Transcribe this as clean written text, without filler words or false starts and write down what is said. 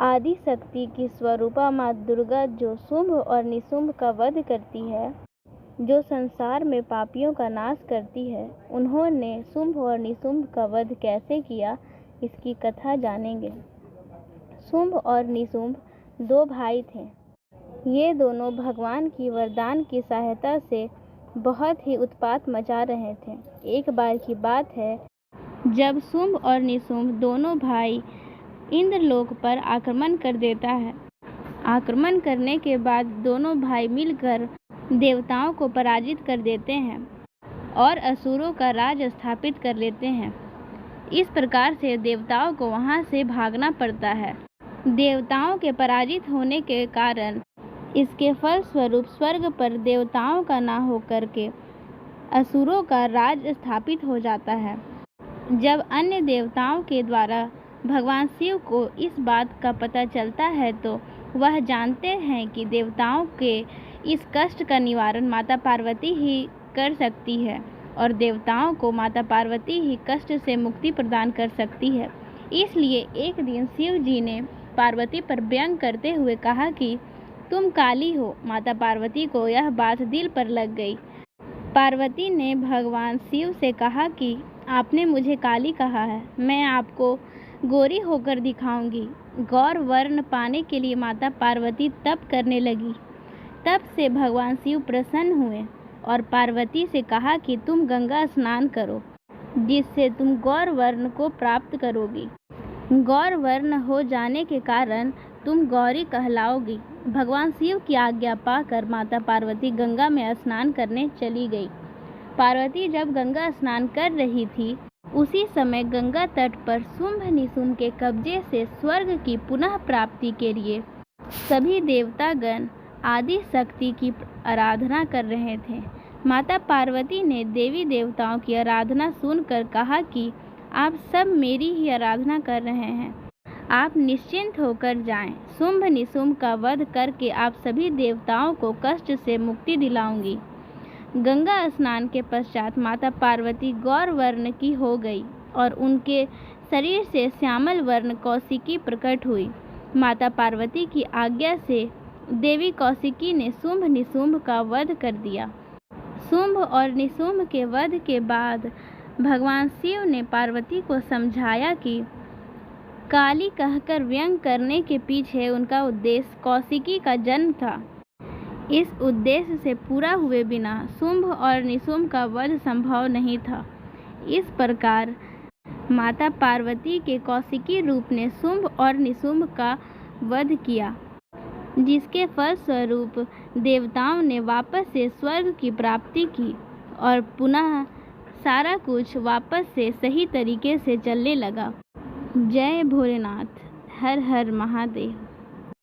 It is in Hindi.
आदि शक्ति की स्वरूपा माँ दुर्गा जो शुंभ और निशुंभ का वध करती है, जो संसार में पापियों का नाश करती है, उन्होंने शुंभ और निशुंभ का वध कैसे किया, इसकी कथा जानेंगे। शुंभ और निशुंभ दो भाई थे। ये दोनों भगवान की वरदान की सहायता से बहुत ही उत्पात मचा रहे थे। एक बार की बात है जब शुंभ और निशुंभ दोनों भाई इंद्रलोक पर आक्रमण कर देता है। आक्रमण करने के बाद दोनों भाई मिलकर देवताओं को पराजित कर देते हैं और असुरों का राज स्थापित कर लेते हैं। इस प्रकार से देवताओं को वहां से भागना पड़ता है। देवताओं के पराजित होने के कारण इसके फलस्वरूप स्वर्ग पर देवताओं का ना होकर के असुरों का राज स्थापित हो जाता है। जब अन्य देवताओं के द्वारा भगवान शिव को इस बात का पता चलता है तो वह जानते हैं कि देवताओं के इस कष्ट का निवारण माता पार्वती ही कर सकती है और देवताओं को माता पार्वती ही कष्ट से मुक्ति प्रदान कर सकती है। इसलिए एक दिन शिव जी ने पार्वती पर व्यंग करते हुए कहा कि तुम काली हो। माता पार्वती को यह बात दिल पर लग गई। पार्वती ने भगवान शिव से कहा कि आपने मुझे काली कहा है, मैं आपको गोरी होकर दिखाऊंगी। गौर वर्ण पाने के लिए माता पार्वती तप करने लगी। तब से भगवान शिव प्रसन्न हुए और पार्वती से कहा कि तुम गंगा स्नान करो, जिससे तुम गौर वर्ण को प्राप्त करोगी। गौर वर्ण हो जाने के कारण तुम गौरी कहलाओगी। भगवान शिव की आज्ञा पाकर माता पार्वती गंगा में स्नान करने चली गई। पार्वती जब गंगा स्नान कर रही थी, उसी समय गंगा तट पर शुंभ निशुंभ के कब्जे से स्वर्ग की पुनः प्राप्ति के लिए सभी देवतागण आदि शक्ति की आराधना कर रहे थे। माता पार्वती ने देवी देवताओं की आराधना सुनकर कहा कि आप सब मेरी ही आराधना कर रहे हैं, आप निश्चिंत होकर जाएं। शुंभ निशुंभ का वध करके आप सभी देवताओं को कष्ट से मुक्ति दिलाऊंगी। गंगा स्नान के पश्चात माता पार्वती गौर वर्ण की हो गई और उनके शरीर से श्यामल वर्ण कौशिकी प्रकट हुई। माता पार्वती की आज्ञा से देवी कौशिकी ने शुंभ निशुंभ का वध कर दिया। शुंभ और निशुंभ के वध के बाद भगवान शिव ने पार्वती को समझाया कि काली कहकर व्यंग करने के पीछे उनका उद्देश्य कौशिकी का जन्म था। इस उद्देश्य से पूरा हुए बिना शुंभ और निशुंभ का वध संभव नहीं था। इस प्रकार माता पार्वती के कौशिकी रूप ने शुंभ और निशुंभ का वध किया, जिसके फलस्वरूप देवताओं ने वापस से स्वर्ग की प्राप्ति की और पुनः सारा कुछ वापस से सही तरीके से चलने लगा। जय भोलेनाथ, हर हर महादेव।